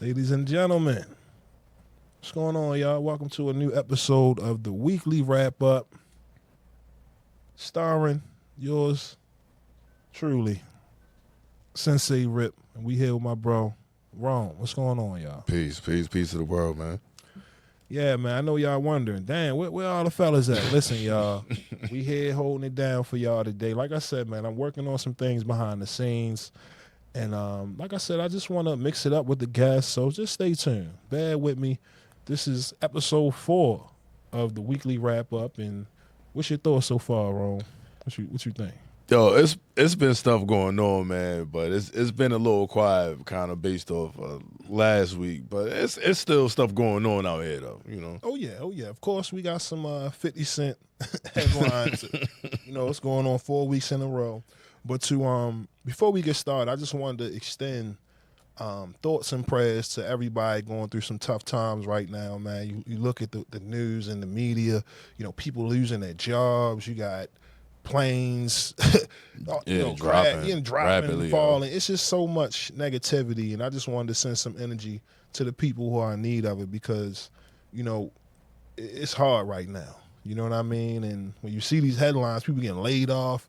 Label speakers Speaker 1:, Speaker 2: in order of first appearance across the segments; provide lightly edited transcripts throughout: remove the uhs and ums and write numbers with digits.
Speaker 1: Ladies and gentlemen, what's going on, y'all? Welcome to a new episode of the weekly wrap up, starring yours truly, Sensei Rip, and we here with my bro Ron. What's going on, y'all?
Speaker 2: Peace to the world, man.
Speaker 1: Yeah, man, I know y'all wondering, damn, where all the fellas at? Listen, y'all, we here holding it down for y'all today. Like I said, man, I'm working on some things behind the scenes. And like I said, I just want to mix it up with the guests, so just stay tuned. Bear with me. This is episode 4 of the weekly wrap-up, and what's your thoughts so far, Ron? What you think?
Speaker 2: Yo, it's been stuff going on, man, but it's been a little quiet, kind of based off last week. But it's still stuff going on out here, though. You know.
Speaker 1: Oh yeah. Of course, we got some 50 Cent headlines. You know, it's going on 4 weeks in a row. But to before we get started, I just wanted to extend thoughts and prayers to everybody going through some tough times right now, man. You look at the news and the media, you know, people losing their jobs. You got planes, dropping,
Speaker 2: rapidly,
Speaker 1: falling. It's just so much negativity, and I just wanted to send some energy to the people who are in need of it because, you know, it's hard right now. You know what I mean? And when you see these headlines, people getting laid off,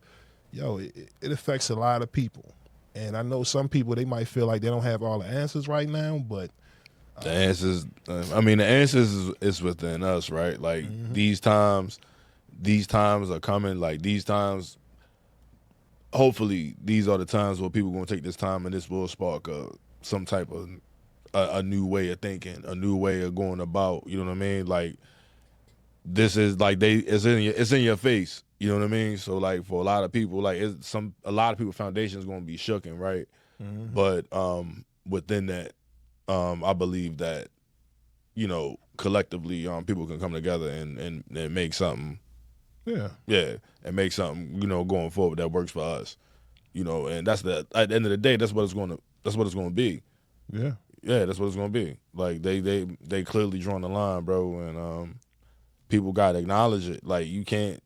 Speaker 1: yo, it affects a lot of people. And I know some people, they might feel like they don't have all the answers right now, but
Speaker 2: the answers, the answers is within us, right? Like, these times are coming. Like, these times, hopefully, these are the times where people going to take this time, and this will spark some type of a new way of thinking, a new way of going about, you know what I mean? Like, this is like it's in your face. You know what I mean? So like for a lot of people, like a lot of people foundation is going to be shooken, right? Mm-hmm. But within that, I believe that, you know, collectively, people can come together and make something.
Speaker 1: Yeah,
Speaker 2: and make something, you know, going forward that works for us. You know, and at the end of the day, that's what it's going to be.
Speaker 1: Yeah,
Speaker 2: that's what it's going to be. Like they clearly drawn the line, bro, and people got to acknowledge it. Like you can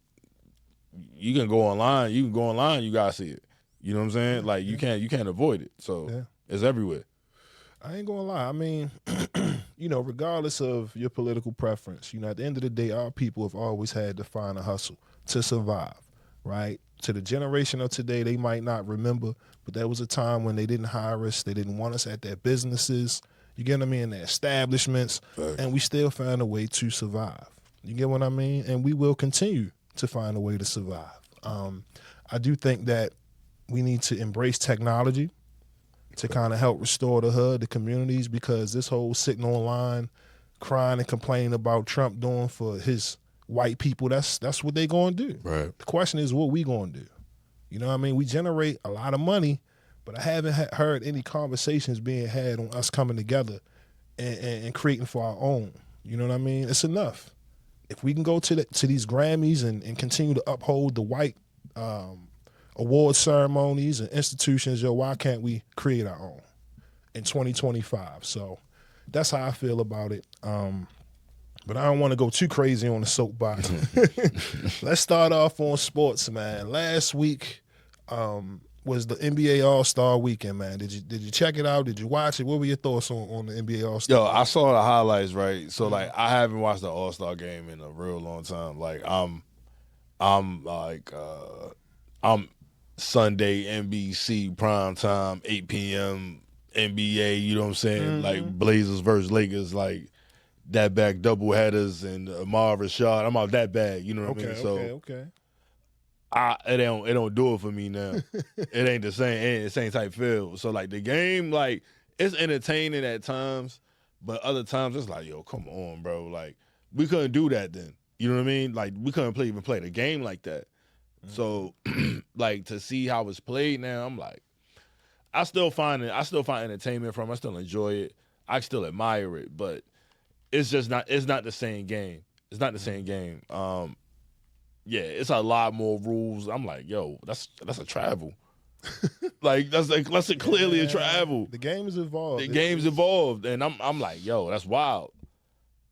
Speaker 2: go online, you gotta see it. You know what I'm saying? Like you can't avoid it. So it's everywhere.
Speaker 1: I ain't gonna lie. I mean, you know, regardless of your political preference, you know, at the end of the day, our people have always had to find a hustle to survive, right? To the generation of today, they might not remember, but there was a time when they didn't hire us, they didn't want us at their businesses, you get what I mean, their establishments, and we still found a way to survive. You get what I mean? And we will continue to find a way to survive. I do think that we need to embrace technology to kind of help restore the hood, the communities, because this whole sitting online, crying and complaining about Trump doing for his white people, that's what they going to do.
Speaker 2: Right.
Speaker 1: The question is, what we going to do? You know what I mean? We generate a lot of money, but I haven't heard any conversations being had on us coming together and creating for our own. You know what I mean? It's enough. If we can go to these Grammys and continue to uphold the white award ceremonies and institutions, why can't we create our own in 2025? So that's how I feel about it. But I don't want to go too crazy on the soapbox. Let's start off on sports, man. Last week was the NBA All-Star Weekend, man. Did you check it out? Did you watch it? What were your thoughts on the NBA All-Star?
Speaker 2: Yo, I saw the highlights, right? So like I haven't watched the All-Star game in a real long time. Like I'm Sunday NBC primetime 8 p.m. NBA, you know what I'm saying? Like Blazers versus Lakers, like that back double headers and Omar Rashad. I'm out that bag, you know what I mean? So
Speaker 1: Okay.
Speaker 2: It don't do it for me now. It ain't the same type feel. So like the game, like it's entertaining at times, but other times it's like, yo, come on, bro. Like we couldn't do that then. You know what I mean? Like we couldn't even play the game like that. So like to see how it's played now, I'm like, I still find entertainment from it. I still enjoy it. I still admire it, but it's not the same game. It's not the same game. Yeah, it's a lot more rules. I'm like, yo, that's a travel. Like that's clearly a travel.
Speaker 1: The game is evolved.
Speaker 2: The game's evolved, and I'm like, yo, that's wild.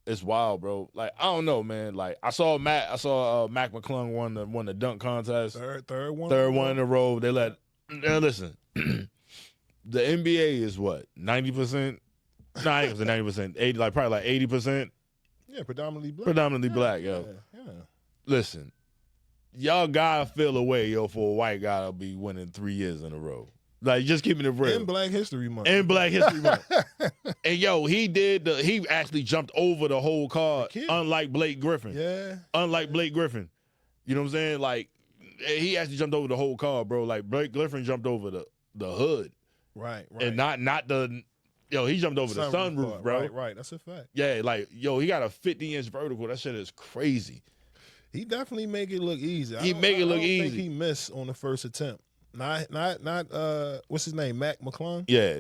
Speaker 2: It's wild, bro. Like I don't know, man. Like I saw Mac McClung won the dunk contest.
Speaker 1: Third one
Speaker 2: in a row. Now listen, the NBA is what 90% No, I ain't gonna say 90%. 80, like probably like 80%.
Speaker 1: Yeah, predominantly black.
Speaker 2: Predominantly black,
Speaker 1: yeah,
Speaker 2: yo.
Speaker 1: Yeah.
Speaker 2: Listen, y'all gotta feel a way, yo, for a white guy to be winning 3 years in a row. Like, just keeping it real.
Speaker 1: In Black History Month.
Speaker 2: In Black History Month. And yo, he actually jumped over the whole card, unlike Blake Griffin.
Speaker 1: Yeah.
Speaker 2: Unlike Blake Griffin. You know what I'm saying? Like, he actually jumped over the whole card, bro. Like, Blake Griffin jumped over the hood.
Speaker 1: Right.
Speaker 2: And not the, yo, he jumped over the sunroof, bro.
Speaker 1: Right. That's a fact.
Speaker 2: Yeah, like, yo, he got a 50-inch vertical. That shit is crazy.
Speaker 1: He definitely make it look easy.
Speaker 2: He make it look easy.
Speaker 1: I think he missed on the first attempt. Not what's his name, Mac McClung?
Speaker 2: Yeah.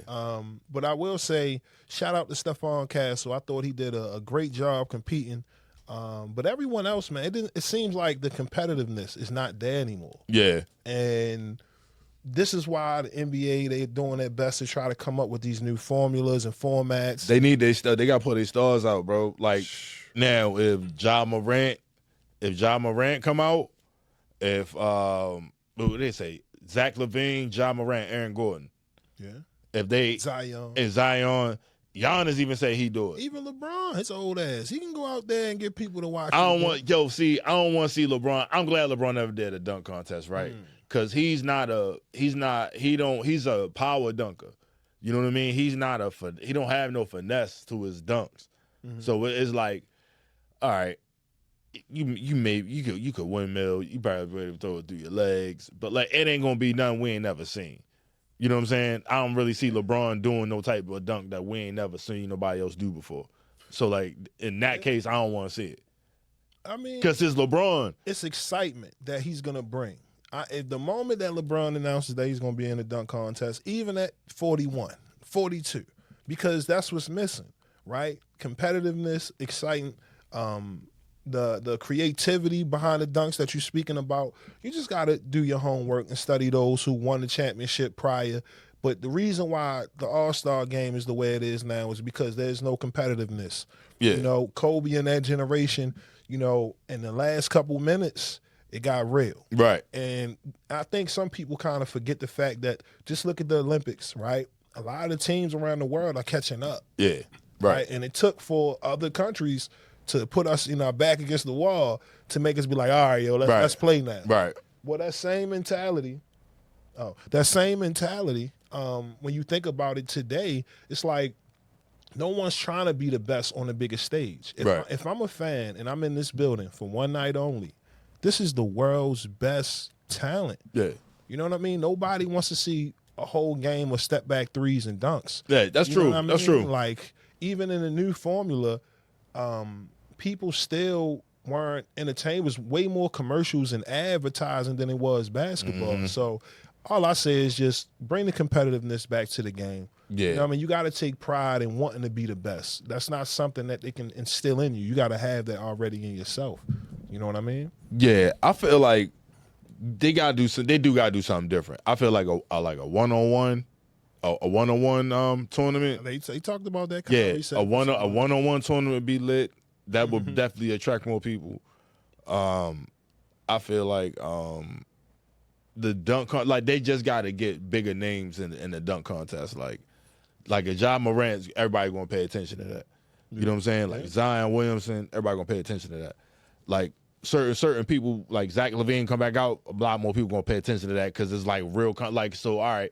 Speaker 1: But I will say, shout out to Stephon Castle. I thought he did a great job competing. But everyone else, man, it seems like the competitiveness is not there anymore.
Speaker 2: Yeah.
Speaker 1: And this is why the NBA, they're doing their best to try to come up with these new formulas and formats.
Speaker 2: They need they got to put their stars out, bro. Like, now, if Ja Morant come out, if what do they say? Zach LaVine, Ja Morant, Aaron Gordon.
Speaker 1: Yeah.
Speaker 2: If they
Speaker 1: Zion,
Speaker 2: Giannis even say he do it.
Speaker 1: Even LeBron, his old ass, he can go out there and get people to watch.
Speaker 2: I don't want to see LeBron. I'm glad LeBron never did a dunk contest, right? Because he's a power dunker. You know what I mean? He don't have no finesse to his dunks. So it's like, all right, you could windmill, you probably be able to throw it through your legs, but like it ain't gonna be nothing we ain't never seen. You know what I'm saying? I don't really see LeBron doing no type of a dunk that we ain't never seen nobody else do before. So like in that case, I don't want to see it.
Speaker 1: I mean,
Speaker 2: because it's LeBron.
Speaker 1: It's excitement that he's gonna bring. If the moment that LeBron announces that he's gonna be in the dunk contest, even at 41, 42, because that's what's missing, right? Competitiveness, exciting. The creativity behind the dunks that you're speaking about, you just got to do your homework and study those who won the championship prior. But the reason why the All-Star game is the way it is now is because there's no competitiveness.
Speaker 2: Yeah.
Speaker 1: You know, Kobe and that generation, you know, in the last couple minutes, it got real.
Speaker 2: Right.
Speaker 1: And I think some people kind of forget the fact that just look at the Olympics, right? A lot of the teams around the world are catching up.
Speaker 2: Yeah. Right.
Speaker 1: And it took for other countries to put us, you know, back against the wall to make us be like, all right, yo, let's play now.
Speaker 2: Right.
Speaker 1: Well, that same mentality, when you think about it today, it's like no one's trying to be the best on the biggest stage. If I'm a fan and I'm in this building for one night only, this is the world's best talent.
Speaker 2: Yeah.
Speaker 1: You know what I mean? Nobody wants to see a whole game of step back threes and dunks.
Speaker 2: Yeah, that's true.
Speaker 1: I mean?
Speaker 2: That's true.
Speaker 1: Like, even in the new formula, people still weren't entertained. It was way more commercials and advertising than it was basketball. So all I say is just bring the competitiveness back to the game.
Speaker 2: Yeah.
Speaker 1: You know what I mean? You got to take pride in wanting to be the best. That's not something that they can instill in you. You got to have that already in yourself. You know what I mean?
Speaker 2: Yeah, I feel like they do gotta do something different. I feel like a one-on-one tournament.
Speaker 1: They talked about that.
Speaker 2: Yeah, a one-on-one tournament would be lit. That would definitely attract more people. I feel like the dunk like they just got to get bigger names in the dunk contest. Like a Ja Morant, everybody gonna pay attention to that. You know what I'm saying? Like Zion Williamson, everybody gonna pay attention to that. Like certain people, like Zach LaVine come back out, a lot more people gonna pay attention to that because it's like real. So all right,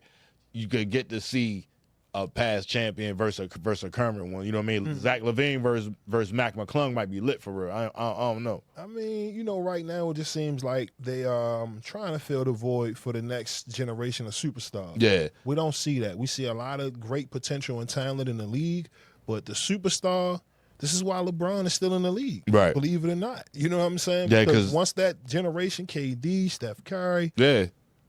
Speaker 2: you could get to see a past champion versus a current one. You know what I mean? Zach LaVine versus Mac McClung might be lit for real. I don't know.
Speaker 1: I mean, you know, right now it just seems like they trying to fill the void for the next generation of superstars.
Speaker 2: Yeah.
Speaker 1: We don't see that. We see a lot of great potential and talent in the league, but the superstar, this is why LeBron is still in the league.
Speaker 2: Right.
Speaker 1: Believe it or not. You know what I'm saying?
Speaker 2: Yeah,
Speaker 1: because once that generation, KD, Steph Curry.
Speaker 2: Yeah.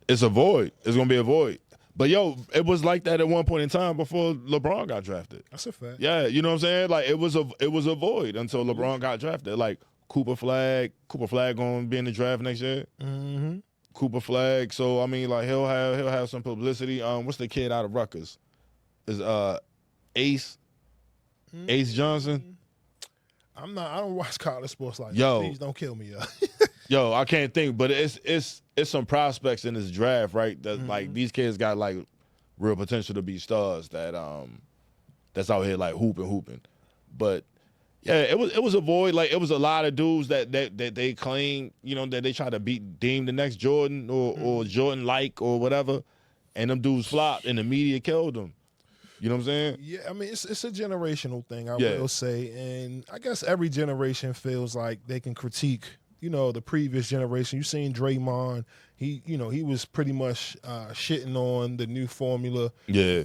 Speaker 2: It's a void. It's going to be a void. But, yo, it was like that at one point in time before LeBron got drafted.
Speaker 1: That's a fact.
Speaker 2: Yeah, you know what I'm saying? Like, it was a void until LeBron got drafted. Like, Cooper Flag going to be in the draft next year.
Speaker 1: Mm-hmm.
Speaker 2: Cooper Flag. So, I mean, like, he'll have some publicity. What's the kid out of Rutgers? Is Ace Johnson?
Speaker 1: I don't watch college sports like
Speaker 2: that.
Speaker 1: Please don't kill me, yo.
Speaker 2: Yo, I can't think, but it's some prospects in this draft, right? That like these kids got like real potential to be stars. That that's out here like hooping. But yeah, it was a void. Like it was a lot of dudes that they claim, you know, that they try to deem the next Jordan or Jordan like or whatever, and them dudes flopped and the media killed them. You know what I'm saying?
Speaker 1: Yeah, I mean it's a generational thing, I will say, and I guess every generation feels like they can critique, you know, the previous generation. You seen Draymond, he was pretty much shitting on the new formula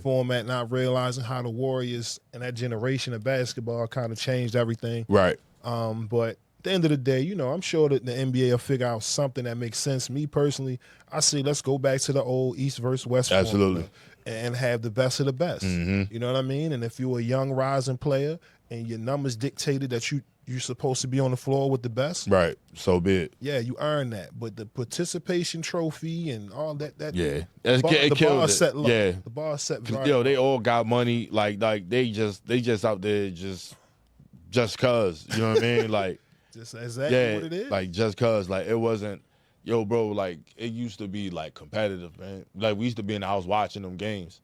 Speaker 1: format, not realizing how the Warriors and that generation of basketball kind of changed everything.
Speaker 2: Right.
Speaker 1: But at the end of the day, you know, I'm sure that the NBA will figure out something that makes sense. Me personally, I say let's go back to the old East versus West
Speaker 2: Absolutely.
Speaker 1: formula and have the best of the best.
Speaker 2: Mm-hmm.
Speaker 1: You know what I mean? And if you're a young rising player and your numbers dictated that you're supposed to be on the floor with the best,
Speaker 2: right? So be it.
Speaker 1: Yeah, you earn that. But the participation trophy and all that
Speaker 2: yeah,
Speaker 1: the bar
Speaker 2: it.
Speaker 1: set low.
Speaker 2: Yeah,
Speaker 1: the bar set very
Speaker 2: yo,
Speaker 1: low.
Speaker 2: they all got money. Like they just out there just cause. You know what I mean? Like
Speaker 1: just exactly what it is.
Speaker 2: Like just cause. Like it wasn't. Yo, bro, like, it used to be, like, competitive, man. Like, we used to be in the house watching them games.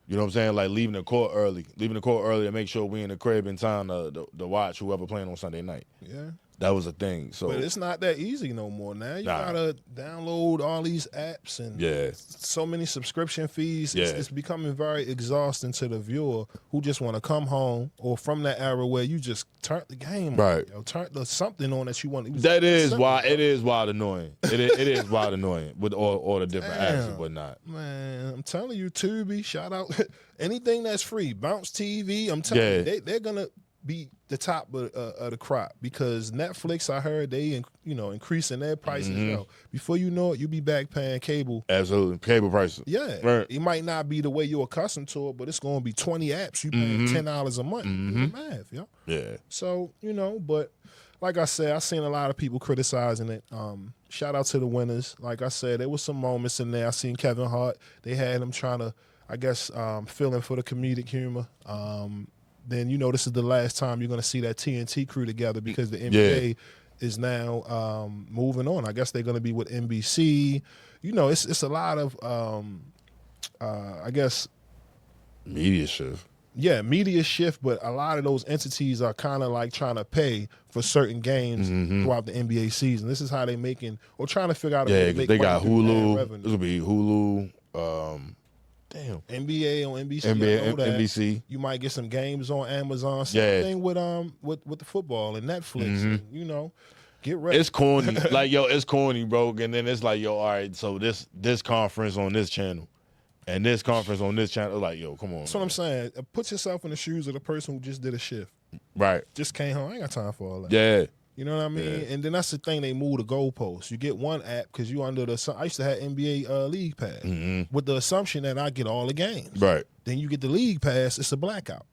Speaker 2: You know what I'm saying? Like, leaving the court early to make sure we in the crib in time to watch whoever playing on Sunday night.
Speaker 1: Yeah.
Speaker 2: That was a thing. So,
Speaker 1: but it's not that easy no more now. You gotta download all these apps and so many subscription fees. It's becoming very exhausting to the viewer who just want to come home, or from that era where you just turn the game on, turn something on that you want.
Speaker 2: It is wild annoying. It is wild annoying with all the different apps and whatnot.
Speaker 1: Man, I'm telling you, Tubi, shout out anything that's free. Bounce TV, I'm telling you, they're gonna be the top of the crop, because Netflix, I heard they increasing their prices. Yo, before you know it, you'll be back paying cable.
Speaker 2: Absolutely, cable prices.
Speaker 1: Yeah, it might not be the way you're accustomed to it, but it's going to be 20 apps. You paying $10 a month. Do the math, yo.
Speaker 2: Yeah.
Speaker 1: So but like I said, I seen a lot of people criticizing it. Shout out to the winners. Like I said, there was some moments in there. I seen Kevin Hart. They had him trying to, I guess, fill in for the comedic humor. Then this is the last time you're going to see that TNT crew together, because the NBA is now moving on. I guess they're going to be with NBC. It's a lot of, I guess,
Speaker 2: media shift.
Speaker 1: Yeah, media shift, but a lot of those entities are kind of like trying to pay for certain games throughout the NBA season. This is how they making, or trying to figure out a way to make
Speaker 2: they got Hulu.
Speaker 1: This
Speaker 2: will be Hulu. Damn.
Speaker 1: NBA on NBC.
Speaker 2: NBC.
Speaker 1: You might get some games on Amazon. Same thing with the football and Netflix. And, get ready.
Speaker 2: It's corny. Like, yo, it's corny, bro. And then it's like, yo, all right, so this conference on this channel and this conference on this channel. Like, yo, come on.
Speaker 1: That's what I'm saying. Put yourself in the shoes of the person who just did a shift.
Speaker 2: Right.
Speaker 1: Just came home. I ain't got time for all that.
Speaker 2: Yeah.
Speaker 1: You know what I mean? Yeah. And then that's the thing, they move the goalposts. You get one app because you under the. I used to have NBA League Pass with the assumption that I get all the games.
Speaker 2: Right.
Speaker 1: Then you get the League Pass, it's a blackout.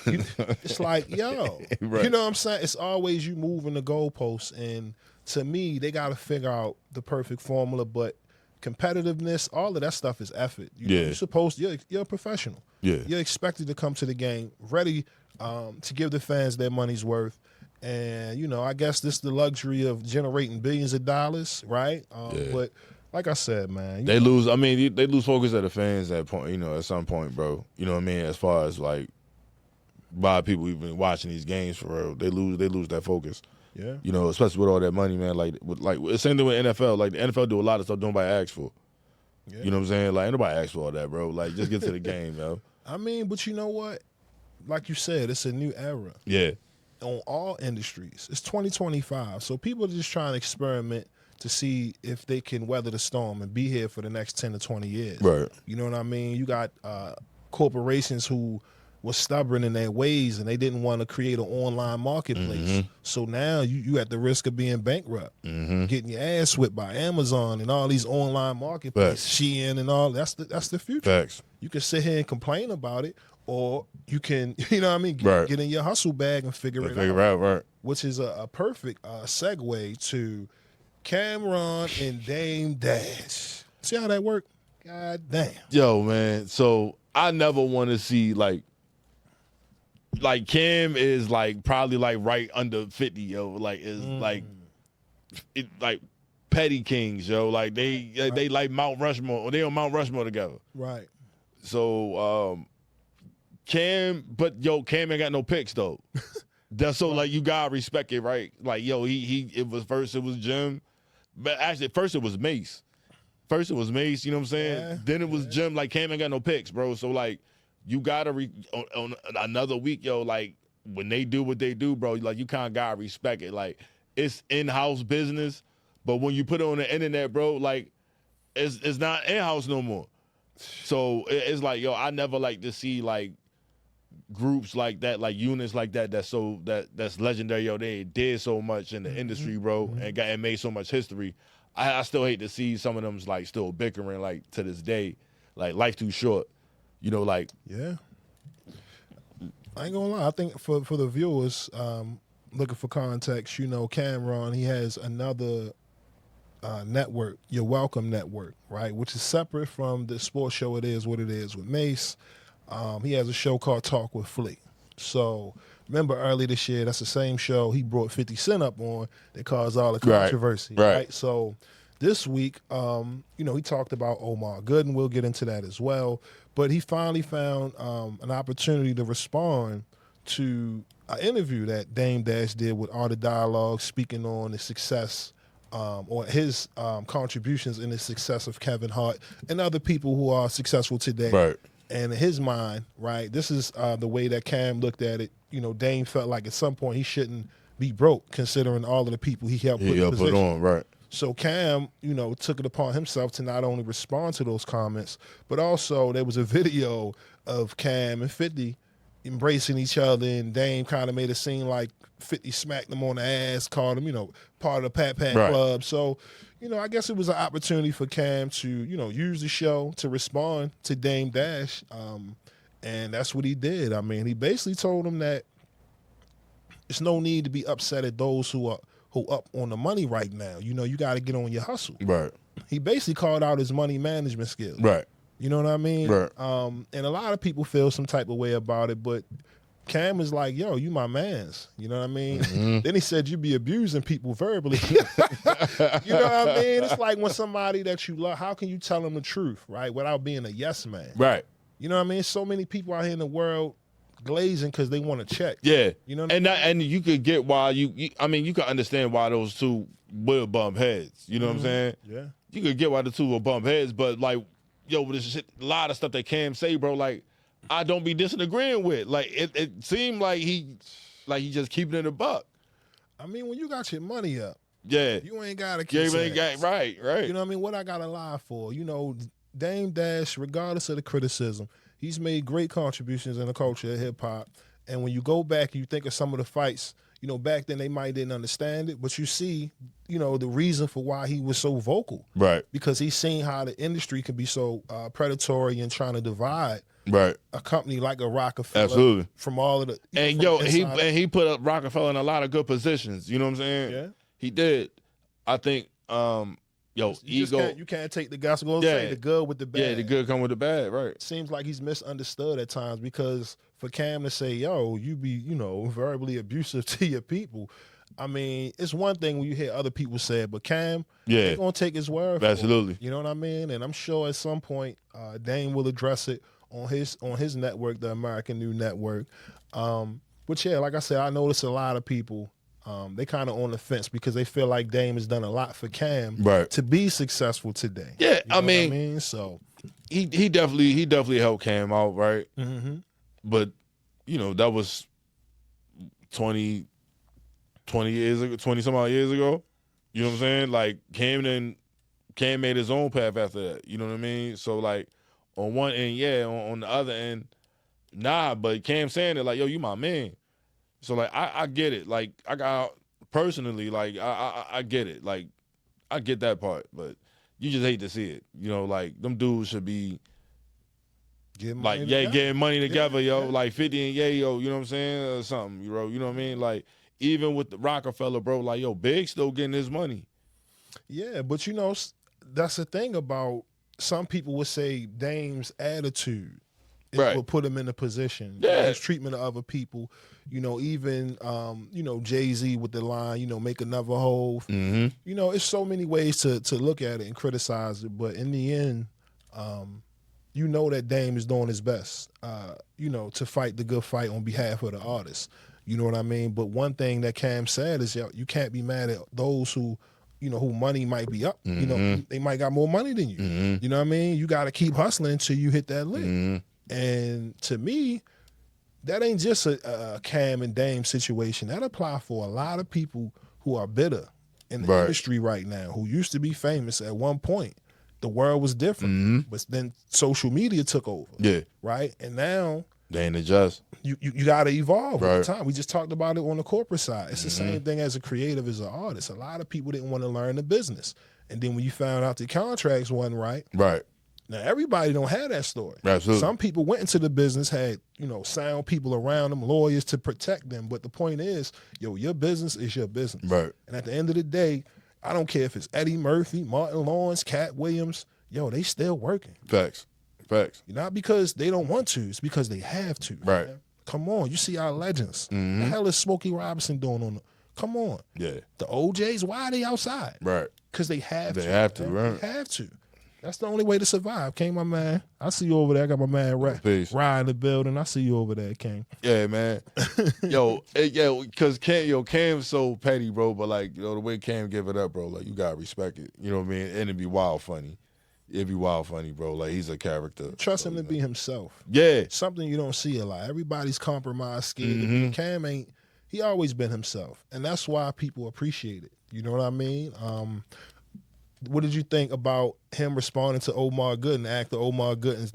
Speaker 1: It's like, yo, you know what I'm saying? It's always you moving the goalposts. And to me, they got to figure out the perfect formula. But competitiveness, all of that stuff is effort. You're supposed to, you're a professional.
Speaker 2: Yeah.
Speaker 1: You're expected to come to the game ready to give the fans their money's worth. And, I guess this is the luxury of generating billions of dollars, right? But like I said, man.
Speaker 2: They lose focus of the fans at point, at some point, bro. You know what I mean? As far as like why people even watching these games for real. They lose that focus.
Speaker 1: Yeah.
Speaker 2: Especially with all that money, man. Like it's same thing with NFL. Like the NFL do a lot of stuff nobody asks for. Yeah. You know what I'm saying? Like ain't nobody asks for all that, bro. Like just get to the game, yo.
Speaker 1: I mean, but you know what? Like you said, it's a new era.
Speaker 2: Yeah.
Speaker 1: On all industries. It's 2025. So people are just trying to experiment to see if they can weather the storm and be here for the next 10 to 20 years.
Speaker 2: Right.
Speaker 1: You know what I mean? You got corporations who were stubborn in their ways and they didn't want to create an online marketplace. So now you at the risk of being bankrupt, getting your ass whipped by Amazon and all these online marketplaces, Shein and all. That's the future.
Speaker 2: Facts.
Speaker 1: You can sit here and complain about it, or you can, get in your hustle bag and figure it out.
Speaker 2: Right.
Speaker 1: Which is a perfect segue to Camron and Dame Dash. See how that worked? God damn.
Speaker 2: Yo, man. So I never want to see like Cam is like probably like right under 50, yo. Like is like petty kings, yo. Like they like Mount Rushmore, or they on Mount Rushmore together.
Speaker 1: Right.
Speaker 2: So Cam ain't got no picks though. That's so like you gotta respect it, right? Like it was Jim, but actually first it was Mace. First it was Mace, you know what I'm saying?
Speaker 1: Yeah,
Speaker 2: Then it was Jim. Like Cam ain't got no picks, bro. So like you gotta on another week, like when they do what they do, bro. Like you kind of gotta respect it. Like it's in-house business, but when you put it on the internet, bro, like it's not in-house no more. So it's like I never like to see like groups like that, like units like that's legendary. They did so much in the industry, bro, and made so much history. I still hate to see some of them like still bickering like to this day, like life too short, like
Speaker 1: yeah. I ain't gonna lie. I think for the viewers looking for context, Camron, he has another network, Your Welcome Network, right, which is separate from the sports show. It Is What It Is with Mace. He has a show called Talk with Flea. So remember early this year, that's the same show he brought 50 Cent up on that caused all the controversy. Right. So this week, he talked about Omar Gooden. We'll get into that as well. But he finally found an opportunity to respond to an interview that Dame Dash did with Art of Dialogue, speaking on the success or his contributions in the success of Kevin Hart and other people who are successful today.
Speaker 2: Right.
Speaker 1: And in his mind, right, this is the way that Cam looked at it. Dame felt like at some point he shouldn't be broke, considering all of the people he helped put in position.
Speaker 2: Put on, right.
Speaker 1: So Cam, took it upon himself to not only respond to those comments, but also there was a video of Cam and 50 embracing each other, and Dame kind of made it seem like 50 smacked him on the ass, called him, part of the Pat Pat Club. So, I guess it was an opportunity for Cam to, use the show to respond to Dame Dash, and that's what he did. I mean, he basically told him that there's no need to be upset at those who up on the money right now. You got to get on your hustle.
Speaker 2: Right.
Speaker 1: He basically called out his money management skills.
Speaker 2: Right.
Speaker 1: You know what I mean?
Speaker 2: Right.
Speaker 1: And a lot of people feel some type of way about it, but Cam is like, yo, you my mans. You know what I mean? Mm-hmm. Then he said you be abusing people verbally. You know what I mean? It's like when somebody that you love, how can you tell them the truth, right, without being a yes man?
Speaker 2: Right.
Speaker 1: You know what I mean? So many people out here in the world glazing because they want to check.
Speaker 2: Yeah.
Speaker 1: You know
Speaker 2: and you could get why you can understand why those two will bump heads. You know what I'm saying?
Speaker 1: Yeah.
Speaker 2: You could get why the two will bump heads, but like, there's shit, a lot of stuff that Cam say, bro, like, I don't be disagreeing with. Like, it seemed like he just keeping it a buck.
Speaker 1: I mean, when you got your money up,
Speaker 2: yeah,
Speaker 1: you ain't got to kiss ass.
Speaker 2: Right.
Speaker 1: You know what I mean? What I got to lie for? Dame Dash, regardless of the criticism, he's made great contributions in the culture of hip-hop. And when you go back and you think of some of the fights, back then they might didn't understand it, but you see, the reason for why he was so vocal.
Speaker 2: Right.
Speaker 1: Because he's seen how the industry can be so predatory and trying to divide
Speaker 2: right
Speaker 1: a company like a Rockefeller.
Speaker 2: Absolutely.
Speaker 1: From all of the
Speaker 2: he put up Rockefeller in a lot of good positions. You know what I'm saying?
Speaker 1: Yeah.
Speaker 2: He did. I think
Speaker 1: you can't take the gospel. Say the good with the bad.
Speaker 2: Yeah, the good come with the bad, right.
Speaker 1: Seems like he's misunderstood at times, because for Cam to say, yo, you be, verbally abusive to your people, I mean, it's one thing when you hear other people say it, but Cam, he's going to take his word for
Speaker 2: Absolutely.
Speaker 1: it. You know what I mean? And I'm sure at some point Dame will address it on his network, the American New Network. But yeah, like I said, I notice a lot of people, they kind of on the fence because they feel like Dame has done a lot for Cam to be successful today.
Speaker 2: Yeah,
Speaker 1: you know what I mean? So
Speaker 2: he definitely helped Cam out, right?
Speaker 1: Mm-hmm.
Speaker 2: But that was 20 years ago, 20 some odd years ago. You know what I'm saying? Like Cam made his own path after that. You know what I mean? So like on one end, on the other end, nah. But Cam saying it like, yo, you my man. So like I get it. Like I got personally, like I get it. Like I get that part, but you just hate to see it. Like them dudes should be getting money together, yo. Like 50 and yo, you know what I'm saying? Or something, bro. You know what I mean? Like even with the Rockefeller, bro, like yo, Big still getting his money.
Speaker 1: Yeah, but that's the thing about some people would say Dame's attitude will put him in a position.
Speaker 2: Yeah.
Speaker 1: His treatment of other people, even Jay-Z with the line, make another hole.
Speaker 2: Mm-hmm.
Speaker 1: It's so many ways to look at it and criticize it, but in the end, you know that Dame is doing his best, to fight the good fight on behalf of the artist. You know what I mean? But one thing that Cam said is, you can't be mad at those who money might be up. They might got more money than you. You know what I mean? You got to keep hustling until you hit that lick. And to me, that ain't just a Cam and Dame situation. That apply for a lot of people who are bitter in the industry right now, who used to be famous at one point. The world was different, but then social media took over. Yeah. Right? And now
Speaker 2: they ain't adjust.
Speaker 1: You got to evolve all the time. We just talked about it on the corporate side. It's the same thing as a creative, as an artist. A lot of people didn't want to learn the business. And then when you found out the contracts wasn't right. Now, everybody don't have that story.
Speaker 2: Absolutely.
Speaker 1: Some people went into the business, had, sound people around them, lawyers to protect them. But the point is, your business is your business. And at the end of the day, I don't care if it's Eddie Murphy, Martin Lawrence, Cat Williams, they still working.
Speaker 2: Facts.
Speaker 1: Not because they don't want to, it's because they have to. Man. Come on, you see our legends. The hell is Smokey Robinson doing on the... Come on.
Speaker 2: Yeah.
Speaker 1: The OJs, why are they outside? Because they have to.
Speaker 2: They have to, right?
Speaker 1: They have to. That's the only way to survive. King, my man. I see you over there. I got my man Ryan in the building. I see you over there, King.
Speaker 2: Yeah, man. Because Cam's so petty, bro. But the way Cam give it up, bro, you gotta respect it. You know what I mean? And it'd be wild funny. It'd be wild funny, bro. He's a character.
Speaker 1: Trust him to be himself.
Speaker 2: Yeah.
Speaker 1: Something you don't see a lot. Everybody's compromised, scared. Cam ain't. He always been himself, and that's why people appreciate it. You know what I mean? What did you think about him responding to Omar Gooden, actor Omar Gooden?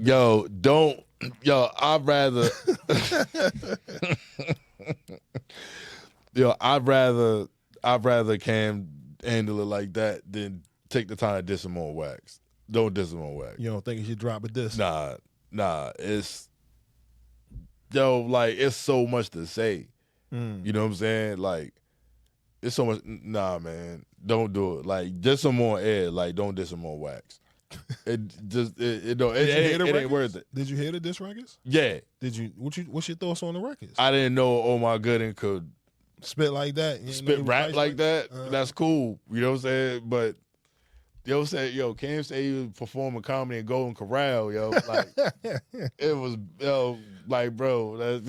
Speaker 2: I'd rather, I'd rather Cam handle it like that than take the time to diss him on wax. Don't diss him on wax.
Speaker 1: You don't think he should drop a diss?
Speaker 2: Nah, it's it's so much to say. You know what I'm saying? It's so much. Nah, man, don't do it. Diss him on air. Don't diss him on wax. It ain't worth it.
Speaker 1: Did you hear the diss records?
Speaker 2: Yeah.
Speaker 1: Did you? What's your thoughts on the records?
Speaker 2: I didn't know Omar Gooden could
Speaker 1: spit like that.
Speaker 2: Spit rap like that. That's cool. You know what I'm saying? But Cam said he was performing comedy in Golden Corral, it was, bro,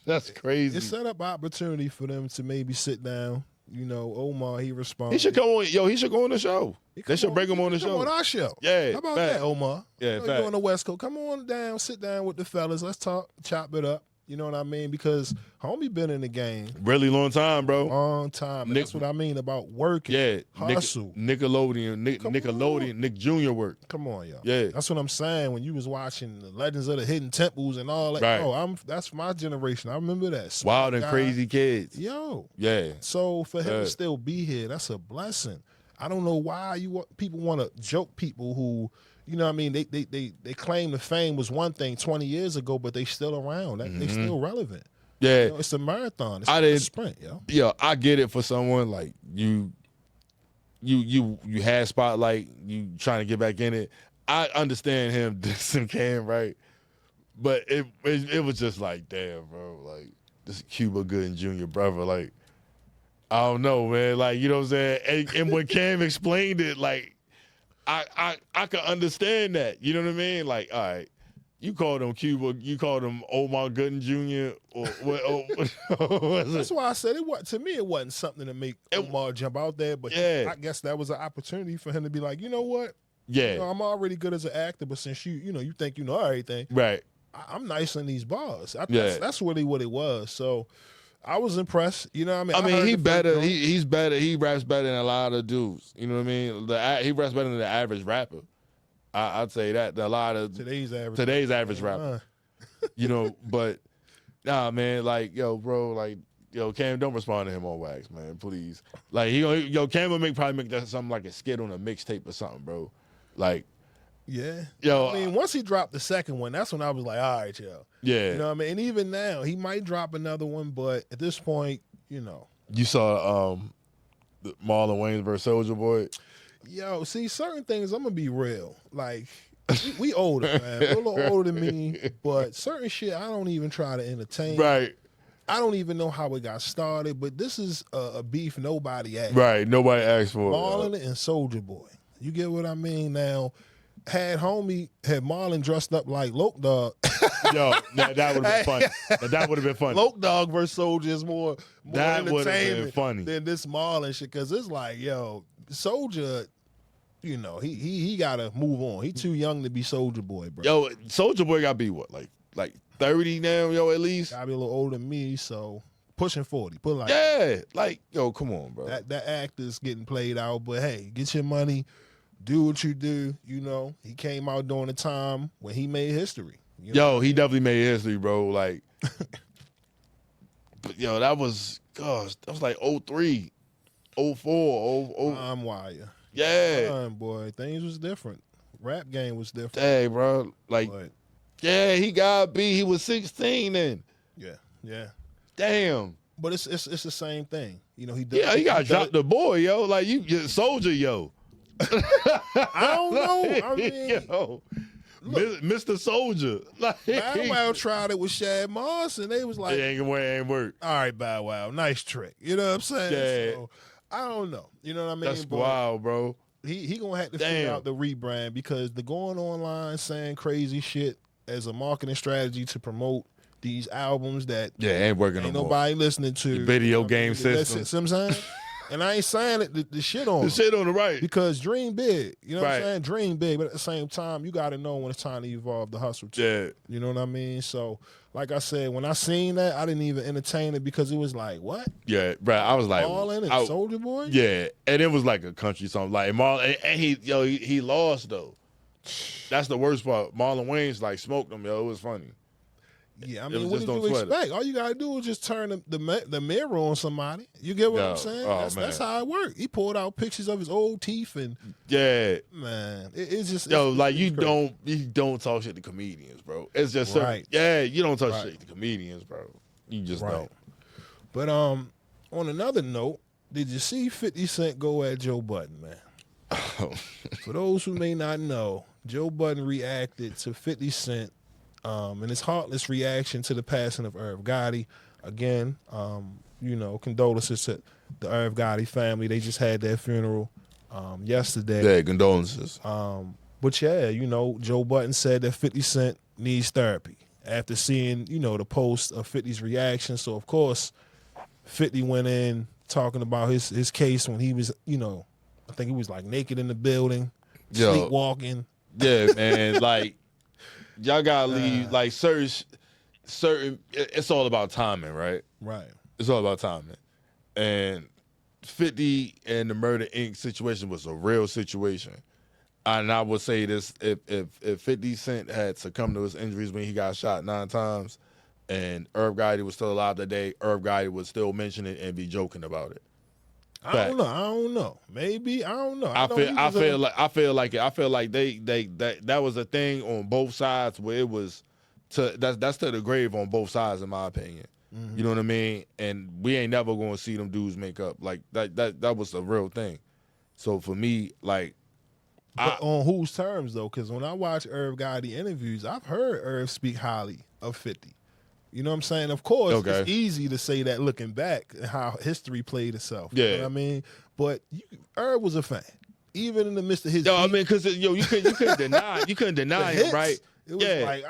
Speaker 2: that's crazy.
Speaker 1: It set up opportunity for them to maybe sit down. Omar, he responded.
Speaker 2: He should come on. He should go on the show. They should bring him on the show.
Speaker 1: Come on our show.
Speaker 2: Yeah.
Speaker 1: How about that, Omar?
Speaker 2: Yeah,
Speaker 1: you're on the West Coast. Come on down, sit down with the fellas. Let's talk, chop it up. You know what I mean? Because homie been in the game.
Speaker 2: Really long time, bro.
Speaker 1: Long time. That's what I mean about working.
Speaker 2: Yeah.
Speaker 1: Hustle.
Speaker 2: Nickelodeon, Nick Jr. work.
Speaker 1: Come on, y'all.
Speaker 2: Yeah.
Speaker 1: That's what I'm saying. When you was watching the Legends of the Hidden Temples and all that. Right. That's my generation. I remember that.
Speaker 2: Wild and Crazy Kids.
Speaker 1: Yo.
Speaker 2: Yeah.
Speaker 1: So for him to still be here, that's a blessing. I don't know why people want to joke people who, you know what I mean? They claim the fame was one thing 20 years ago, but they still around. They still relevant.
Speaker 2: Yeah.
Speaker 1: It's a marathon. It's a sprint, yo.
Speaker 2: Yeah, I get it for someone you had spotlight, you trying to get back in it. I understand him dissing Cam, right? But it was just damn, bro. This Cuba Gooden Jr. brother, I don't know, man. You know what I'm saying? And when Cam explained it, I could understand that. You know what I mean? All right, you called him Cuba, you called him Omar Gooden Jr. or what?
Speaker 1: That's why I said to me, it wasn't something to make Omar jump out there. But I guess that was an opportunity for him to be like, you know what?
Speaker 2: Yeah,
Speaker 1: I'm already good as an actor, but since you think you know everything,
Speaker 2: right?
Speaker 1: I'm nice in these bars. That's really what it was. So I was impressed. You know what I mean?
Speaker 2: I mean, he's better. He's better. He raps better than a lot of dudes. You know what I mean? He raps better than the average rapper. I'd say that. A lot of
Speaker 1: today's average
Speaker 2: rapper. But nah, man. Bro. Cam, don't respond to him on wax, man. Please. Cam will probably make that something like a skit on a mixtape or something, bro.
Speaker 1: Yeah. I mean, once he dropped the second one, that's when I was like, all right, yo.
Speaker 2: Yeah.
Speaker 1: You know what I mean? And even now, he might drop another one, but at this point, You
Speaker 2: saw Marlon Wayans versus Soulja Boy?
Speaker 1: Yo, see, certain things, I'm going to be real. We older, man. We're a little older than me, but certain shit I don't even try to entertain.
Speaker 2: Right.
Speaker 1: I don't even know how it got started, but this is a beef nobody asked.
Speaker 2: Right, nobody asked for it.
Speaker 1: Marlon and Soulja Boy. You get what I mean? Now, had Marlon dressed up like Loke Dog.
Speaker 2: Yo, that would have been funny. That would have been funny.
Speaker 1: Loke Dog versus Soulja is more
Speaker 2: That would have been
Speaker 1: entertainment
Speaker 2: funny.
Speaker 1: than this Marlon shit, because it's like, yo, Soulja, you know, he gotta move on. He too young to be Soulja Boy, bro.
Speaker 2: Yo, Soulja Boy gotta be what, like 30 now, yo, at least.
Speaker 1: Gotta be a little older than me, so pushing 40. Put it like
Speaker 2: Yeah, like, yo, come on, bro.
Speaker 1: that actor's getting played out, but hey, get your money, do what you do. You know, he came out during a time when he made history. You know?
Speaker 2: Yo, he definitely made history, bro. Like, but yo, that was like 03, 04,
Speaker 1: I'm wire.
Speaker 2: Yeah.
Speaker 1: Boy, things was different. Rap game was different.
Speaker 2: Dang, bro. Like,
Speaker 1: But,
Speaker 2: yeah, he got beat. He was 16 then.
Speaker 1: yeah.
Speaker 2: Damn.
Speaker 1: But it's the same thing. You know, he
Speaker 2: got dropped the boy, yo. Like, you Soulja, yo.
Speaker 1: I don't know. I mean,
Speaker 2: yo. Mr. Soulja. Like,
Speaker 1: Bow Wow tried it with Shad Moss, and they was like,
Speaker 2: it ain't work.
Speaker 1: all right, Bow Wow, nice trick. You know what I'm saying?
Speaker 2: Yeah.
Speaker 1: So, I don't know. You know what I mean?
Speaker 2: That's
Speaker 1: But
Speaker 2: wild, bro.
Speaker 1: He gonna have to figure out the rebrand, because the going online saying crazy shit as a marketing strategy to promote these albums that
Speaker 2: ain't working
Speaker 1: ain't
Speaker 2: no more.
Speaker 1: nobody listening to.
Speaker 2: The video game
Speaker 1: That's it,
Speaker 2: system.
Speaker 1: see what I'm saying? And I ain't saying it the shit on
Speaker 2: The shit on the right.
Speaker 1: because dream big. You know what I'm
Speaker 2: Right.
Speaker 1: saying? Dream big, but at the same time, you got to know when it's time to evolve the hustle too.
Speaker 2: Yeah.
Speaker 1: You know what I mean? So, like I said, when I seen that, I didn't even entertain it, because it was like, what?
Speaker 2: Yeah, bro. I was like,
Speaker 1: All in it, Soulja Boy?
Speaker 2: Yeah, and it was like a country song. Like Marlon, and he lost though. That's the worst part. Marlon Wayans like smoked him, yo. It was funny.
Speaker 1: Yeah, I
Speaker 2: It
Speaker 1: mean,
Speaker 2: was
Speaker 1: what
Speaker 2: just
Speaker 1: did
Speaker 2: don't
Speaker 1: you
Speaker 2: sweat it.
Speaker 1: expect? All you gotta do is just turn the mirror on somebody. You get what
Speaker 2: Yo,
Speaker 1: I'm saying?
Speaker 2: oh,
Speaker 1: That's
Speaker 2: man.
Speaker 1: how it worked. He pulled out pictures of his old teeth, and
Speaker 2: Yeah,
Speaker 1: man, it's just
Speaker 2: yo,
Speaker 1: it's,
Speaker 2: like
Speaker 1: it's
Speaker 2: you
Speaker 1: crazy.
Speaker 2: don't talk shit to comedians, bro. It's just
Speaker 1: Right.
Speaker 2: Yeah, you don't talk
Speaker 1: Right.
Speaker 2: shit to comedians, bro. You just
Speaker 1: Right.
Speaker 2: don't.
Speaker 1: But on another note, did you see 50 Cent go at Joe Budden, man? For those who may not know, Joe Budden reacted to 50 Cent and his heartless reaction to the passing of Irv Gotti. Again, you know, condolences to the Irv Gotti family. They just had their funeral yesterday.
Speaker 2: Yeah, condolences.
Speaker 1: But yeah, you know, Joe Budden said that 50 Cent needs therapy after seeing, you know, the post of 50's reaction. So, of course, 50 went in talking about his case when he was, you know, I think he was like naked in the building,
Speaker 2: Yo.
Speaker 1: sleepwalking.
Speaker 2: Yeah, man. Like, y'all gotta leave. Like, certain. It's all about timing, right?
Speaker 1: Right.
Speaker 2: It's all about timing. And 50 and the Murder Inc. situation was a real situation. And I would say this: if 50 Cent had succumbed to his injuries when he got shot 9 times, and Irv Gotti was still alive today, Irv Gotti would still mention it and be joking about it.
Speaker 1: I don't know. Maybe I don't know.
Speaker 2: I feel like that was a thing on both sides where it was that's to the grave on both sides, in my opinion.
Speaker 1: Mm-hmm.
Speaker 2: You know what I mean? And we ain't never gonna see them dudes make up. Like that was a real thing. So for me, like,
Speaker 1: But on whose terms though? Because when I watch Irv Gotti interviews, I've heard Irv speak highly of 50. You know what I'm saying? Of course, it's easy to say that looking back and how history played itself.
Speaker 2: Yeah.
Speaker 1: You know what I mean? But Irv was a fan. Even in the midst of his
Speaker 2: I mean, because you couldn't deny it,
Speaker 1: hits,
Speaker 2: right?
Speaker 1: It was like,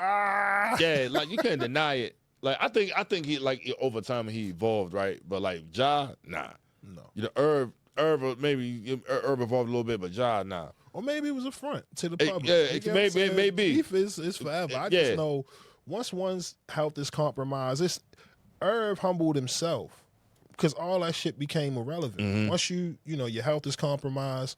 Speaker 2: Yeah, like you couldn't deny it. Like I think he, like, over time he evolved, right? But like Ja, nah.
Speaker 1: No.
Speaker 2: You know, Irv maybe Irv evolved a little bit, but Ja, nah.
Speaker 1: Or maybe it was a front to the public.
Speaker 2: Yeah,
Speaker 1: You get what I'm
Speaker 2: maybe
Speaker 1: saying?
Speaker 2: it may be.
Speaker 1: Beef is forever. I just know once one's health is compromised, Irv humbled himself because all that shit became irrelevant.
Speaker 2: Mm-hmm.
Speaker 1: Once you know your health is compromised,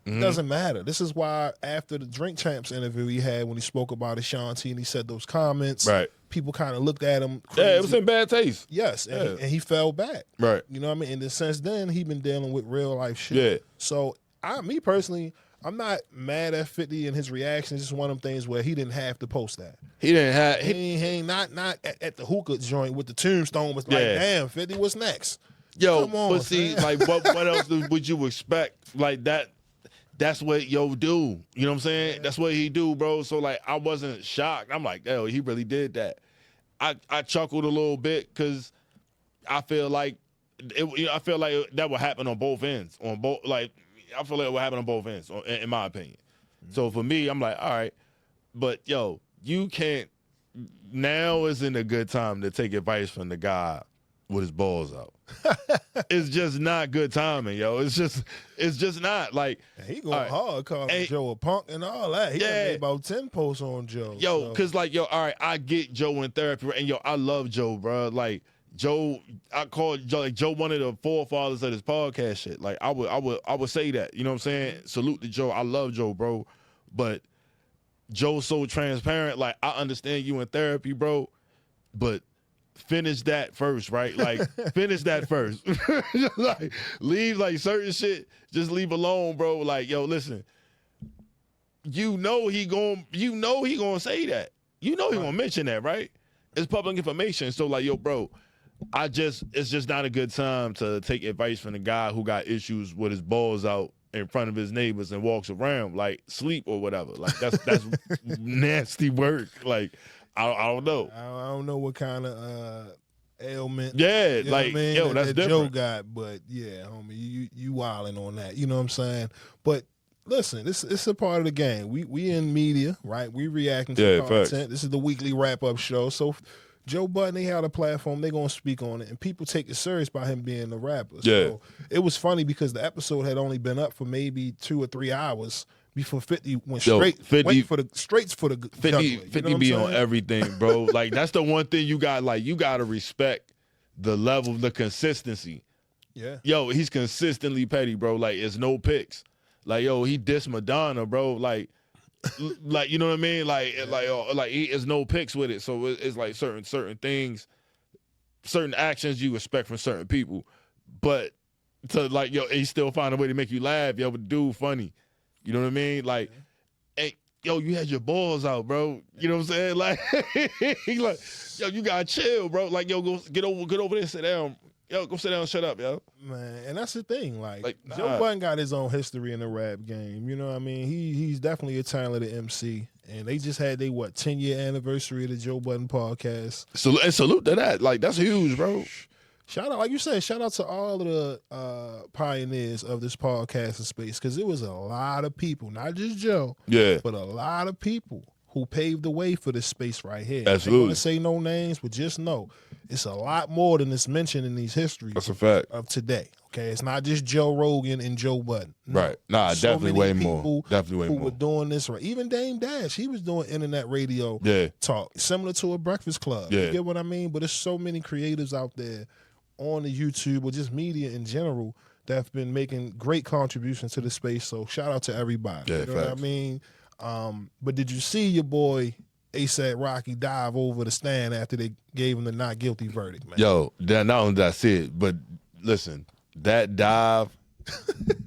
Speaker 1: it doesn't matter. This is why after the Drink Champs interview he had when he spoke about Ashanti and he said those comments,
Speaker 2: Right.
Speaker 1: people kind of looked at him crazy.
Speaker 2: Yeah, it was in bad taste.
Speaker 1: Yes, and he fell back.
Speaker 2: Right.
Speaker 1: You know what I mean? And then since then, he been dealing with real life shit.
Speaker 2: Yeah.
Speaker 1: So, me personally, I'm not mad at 50 and his reaction. It's just one of them things where he didn't have to post that.
Speaker 2: He didn't have.
Speaker 1: He ain't not at the hookah joint with the tombstone. Was like, damn, 50, what's next?
Speaker 2: Yo,
Speaker 1: Come on,
Speaker 2: but see,
Speaker 1: man.
Speaker 2: like, what else would you expect? Like that. That's what yo do. You know what I'm saying? Yeah. That's what he do, bro. So like, I wasn't shocked. I'm like, oh, he really did that. I chuckled a little bit because I feel like that would happen on both ends. I feel like it would happen on both ends, in my opinion. So for me, I'm like, all right, but yo, you can't. Now isn't a good time to take advice from the guy with his balls out. It's just not good timing, yo. It's just not like.
Speaker 1: And he going hard, calling Joe a punk and all that. He done made about 10 posts on Joe.
Speaker 2: Yo, cause like yo, all right, I get Joe in therapy, and yo, I love Joe, bro. Like Joe, I call Joe like Joe one of the forefathers of this podcast shit. Like I would say that. You know what I'm saying? Salute to Joe. I love Joe, bro. But Joe's so transparent. Like I understand you in therapy, bro, but finish that first, right? Like finish that first. Like leave like certain shit. Just leave alone, bro. Like yo, listen. You know he gonna say that. You know he gonna mention that, right? It's public information. So like, yo, bro, it's just not a good time to take advice from the guy who got issues with his balls out in front of his neighbors and walks around like sleep or whatever. Like that's nasty work. Like I don't know.
Speaker 1: I don't know what kind of ailment.
Speaker 2: Yeah, like yo, that's
Speaker 1: that
Speaker 2: different.
Speaker 1: Joe got, but yeah, homie, you wilding on that. You know what I'm saying? But listen, it's a part of the game. We in media, right? We reacting to content. Facts. This is the weekly wrap-up show. So Joe Budden, they had a platform, they gonna speak on it, and people take it serious by him being a rapper.
Speaker 2: Yeah.
Speaker 1: So it was funny because the episode had only been up for maybe 2 or 3 hours before 50 went straight. 50 for the straights for the
Speaker 2: 50 be on everything, bro. Like that's the one thing you got. Like you gotta respect the level, the consistency.
Speaker 1: Yeah. Yo,
Speaker 2: he's consistently petty, bro. Like it's no picks. Like yo, he dissed Madonna, bro. Like you know what I mean? Like he is no picks with it. So it's like certain things, certain actions you expect from certain people, but to like yo, he still find a way to make you laugh. Yo, but dude, funny. You know what I mean? Like, hey, yo, you had your balls out, bro. You know what I'm saying? Like, he like, yo, you gotta chill, bro. Like, yo, go get over there and sit down. Yo, go sit down and shut up, yo.
Speaker 1: Man, and that's the thing. Like
Speaker 2: nah.
Speaker 1: Joe Budden got his own history in the rap game. You know what I mean? He's definitely a talented MC. And they just had their 10-year anniversary of the Joe Budden podcast.
Speaker 2: And salute to that. Like, that's huge, bro.
Speaker 1: Shout out, like you said, shout out to all of the pioneers of this podcasting space, because it was a lot of people, not just Joe, but a lot of people who paved the way for this space right here.
Speaker 2: Absolutely.
Speaker 1: I don't want to say no names, but just know it's a lot more than is mentioned in these histories.
Speaker 2: That's a fact.
Speaker 1: Of today. Okay, it's not just Joe Rogan and Joe Budden. No.
Speaker 2: Right. Nah,
Speaker 1: so
Speaker 2: definitely way more. Definitely way more.
Speaker 1: Who were doing this right. Even Dame Dash, he was doing internet radio talk, similar to a Breakfast Club. You get what I mean? But there's so many creatives out there on the YouTube or just media in general that have been making great contributions to the space. So shout out to everybody.
Speaker 2: Yeah,
Speaker 1: you know what I mean? But did you see your boy ASAP Rocky dive over the stand after they gave him the not guilty verdict, man?
Speaker 2: Yo, not only did I see it, but listen, that dive,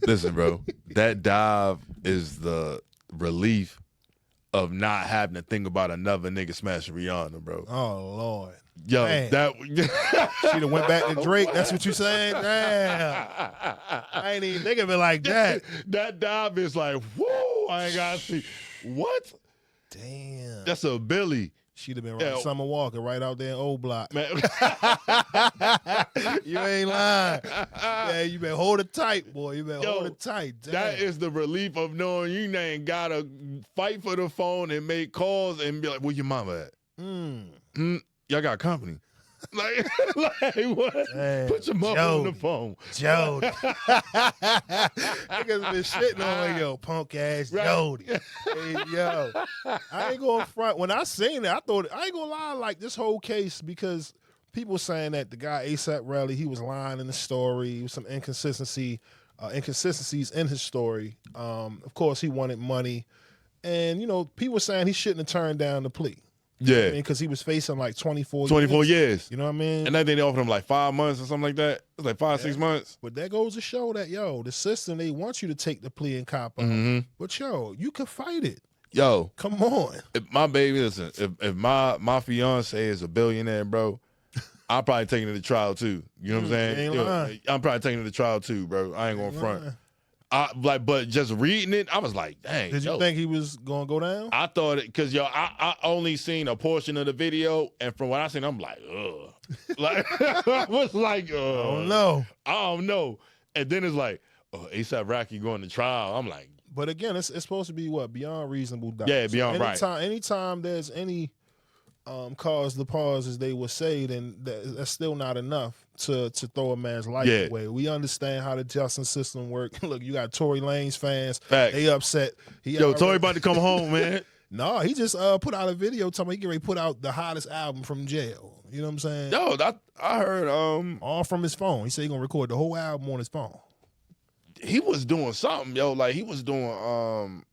Speaker 2: listen, bro, that dive is the relief of not having to think about another nigga smashing Rihanna, bro.
Speaker 1: Oh, Lord.
Speaker 2: Yo,
Speaker 1: man. She done went back to Drake. That's what you saying? Damn. I ain't even think of it like that.
Speaker 2: That dive is like, whoo, I ain't got to see. What?
Speaker 1: Damn.
Speaker 2: That's a Billy.
Speaker 1: She'd have been right Summer Walker right out there in Old Block.
Speaker 2: Man.
Speaker 1: You ain't lying. Yeah, you better hold it tight, boy. You better hold it tight. Damn.
Speaker 2: That is the relief of knowing you ain't got to fight for the phone and make calls and be like, where your mama at? Y'all got company. Like what?
Speaker 1: Damn.
Speaker 2: Put your mother on the phone.
Speaker 1: Jody. Niggas been shitting on yo, punk ass Jody. Hey, yo. I ain't going front. When I seen it, I thought, I ain't gonna lie, like this whole case, because people saying that the guy ASAP Rally, he was lying in the story, some inconsistencies in his story. Of course, he wanted money. And, you know, people saying he shouldn't have turned down the plea.
Speaker 2: Yeah.
Speaker 1: You know I mean, because he was facing like 24
Speaker 2: years.
Speaker 1: You know what I mean?
Speaker 2: And I think they offered him like 5 months or something like that. It was like 5, 6 months.
Speaker 1: But that goes to show that, yo, the system, they want you to take the plea and cop out.
Speaker 2: Mm-hmm.
Speaker 1: But, yo, you can fight it.
Speaker 2: Yo.
Speaker 1: Come on.
Speaker 2: If my baby, listen, if my fiance is a billionaire, bro, I'm probably taking it to trial too. You know what I'm saying?
Speaker 1: Ain't lying.
Speaker 2: I'm probably taking it to trial too, bro. I ain't going front. But just reading it, I was like, dang.
Speaker 1: Did you think he was gonna go down?
Speaker 2: I thought it, because I only seen a portion of the video, and from what I seen, I'm like, ugh. Like I was like,
Speaker 1: I don't know.
Speaker 2: And then it's like, ASAP Rocky going to trial. I'm like,
Speaker 1: But again, it's supposed to be what? Beyond reasonable doubt.
Speaker 2: Yeah, beyond right.
Speaker 1: Anytime there's any cause the pause, as they would say, then that's still not enough to throw a man's life away. We understand how the justice system works. Look, you got Tory Lanez fans.
Speaker 2: Facts.
Speaker 1: They upset.
Speaker 2: Tory about to come home, man.
Speaker 1: No, he just put out a video telling me he get ready to put out the hottest album from jail. You know what I'm saying?
Speaker 2: Yo, I heard
Speaker 1: all from his phone. He said he gonna record the whole album on his phone.
Speaker 2: He was doing something, yo. Like he was doing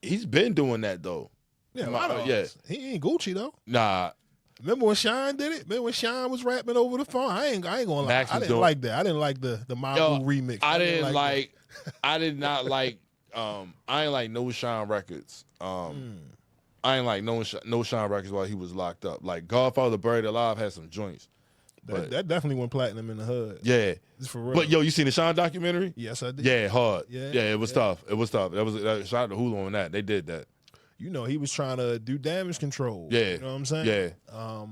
Speaker 2: he's been doing that though.
Speaker 1: Yeah, He ain't Gucci though.
Speaker 2: Nah.
Speaker 1: Remember when Shine did it? Remember when Shine was rapping over the phone? I ain't gonna lie. I didn't like that. I didn't like the Mabu remix.
Speaker 2: I didn't like I did not like I ain't like no Shine records. I ain't like no Shine records while he was locked up. Like Godfather Buried Alive had some joints.
Speaker 1: That definitely went platinum in the hood.
Speaker 2: Yeah.
Speaker 1: It's for real.
Speaker 2: But yo, you seen the Shine documentary?
Speaker 1: Yes, I did.
Speaker 2: Yeah, hard.
Speaker 1: Yeah,
Speaker 2: it was tough. It was tough. Shout out to Hulu on that. They did that.
Speaker 1: You know, he was trying to do damage control.
Speaker 2: Yeah.
Speaker 1: You know what I'm saying?
Speaker 2: Yeah.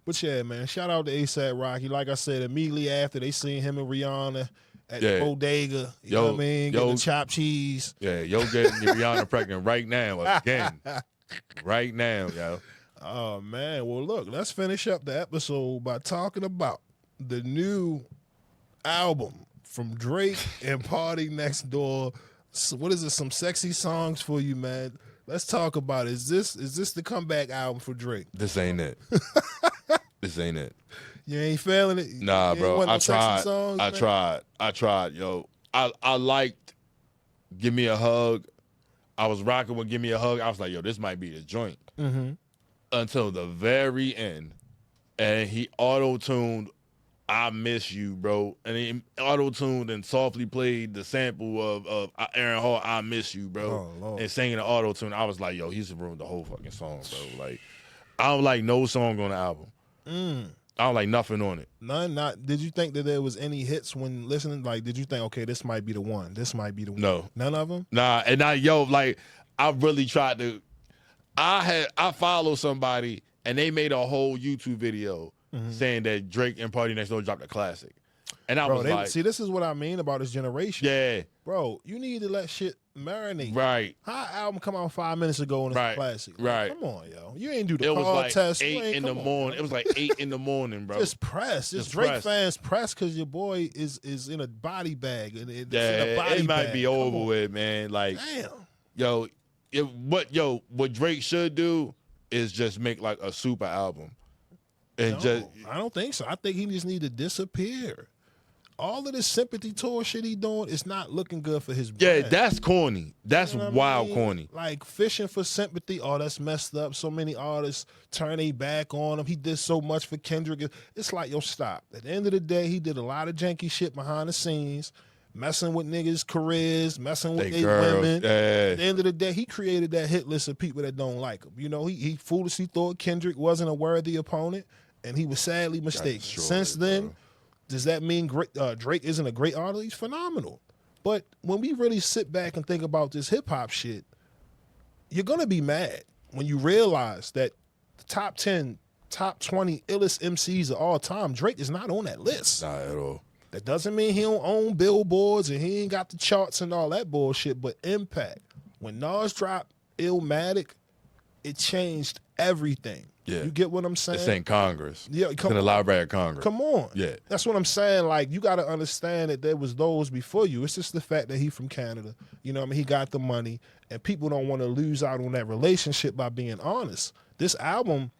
Speaker 1: But yeah, man, shout out to A$AP Rocky. Like I said, immediately after they seen him and Rihanna at the bodega, you know what I mean? Getting the chopped cheese.
Speaker 2: Yeah, yo getting Rihanna pregnant right now again. Right now, yo.
Speaker 1: Oh, man. Well, look, let's finish up the episode by talking about the new album from Drake and Party Next Door. So what is it? Some sexy songs for you, man. Let's talk about it. Is this the comeback album for Drake?
Speaker 2: This ain't it. This ain't it.
Speaker 1: You ain't feeling it?
Speaker 2: Nah, bro. I tried.
Speaker 1: Songs,
Speaker 2: I tried, yo. I liked Give Me a Hug. I was rocking with Give Me a Hug. I was like, yo, this might be the joint.
Speaker 1: Mm-hmm.
Speaker 2: Until the very end. And he auto-tuned I Miss You, bro. And he auto-tuned and softly played the sample of Aaron Hall, I Miss You, bro.
Speaker 1: Oh, Lord.
Speaker 2: And singing the auto-tune. I was like, yo, he's ruined the whole fucking song, bro. Like, I don't like no song on the album. I don't like nothing on it.
Speaker 1: None. Not. Did you think that there was any hits when listening? Like, did you think, okay, this might be the one? This might be the one.
Speaker 2: No.
Speaker 1: None of them.
Speaker 2: Nah, and like I really tried to. I follow somebody and they made a whole YouTube video saying that Drake and Party Next Door dropped a classic, and I was like,
Speaker 1: see, this is what I mean about this generation.
Speaker 2: Yeah,
Speaker 1: bro, you need to let shit marinate.
Speaker 2: Right.
Speaker 1: How album come out 5 minutes ago and it's a classic?
Speaker 2: Right.
Speaker 1: Come on, yo. You ain't do the
Speaker 2: it was like
Speaker 1: test.
Speaker 2: 8 in the morning. It was like 8 in the morning, bro.
Speaker 1: Just press. Just Drake fans press because your boy is in a body bag. And it's in a body
Speaker 2: it might
Speaker 1: bag.
Speaker 2: be over with, man. Like,
Speaker 1: damn.
Speaker 2: Yo, what Drake should do is just make like a super album. And
Speaker 1: I don't think so. I think he just need to disappear. All of this sympathy tour shit he doing is not looking good for his brand.
Speaker 2: Yeah, that's corny. That's wild corny.
Speaker 1: Like fishing for sympathy. Oh, that's messed up. So many artists turn their back on him. He did so much for Kendrick. It's like, yo, stop. At the end of the day, he did a lot of janky shit behind the scenes, messing with niggas' careers, messing with their women. At the end of the day, he created that hit list of people that don't like him. You know, he foolishly thought Kendrick wasn't a worthy opponent, and he was sadly mistaken. Since then, does that mean Drake isn't a great artist? He's phenomenal. But when we really sit back and think about this hip-hop shit, you're going to be mad when you realize that the top 10, top 20 illest MCs of all time, Drake is not on that list.
Speaker 2: Not at all.
Speaker 1: That doesn't mean he don't own billboards and he ain't got the charts and all that bullshit, but impact. When Nas dropped Illmatic, it changed everything.
Speaker 2: Yeah.
Speaker 1: You get what I'm saying?
Speaker 2: It's in Congress.
Speaker 1: Yeah,
Speaker 2: it's in the Library of Congress.
Speaker 1: Come on.
Speaker 2: Yeah.
Speaker 1: That's what I'm saying. Like, you got to understand that there was those before you. It's just the fact that he from Canada. You know what I mean? He got the money, and people don't want to lose out on that relationship by being honest. This album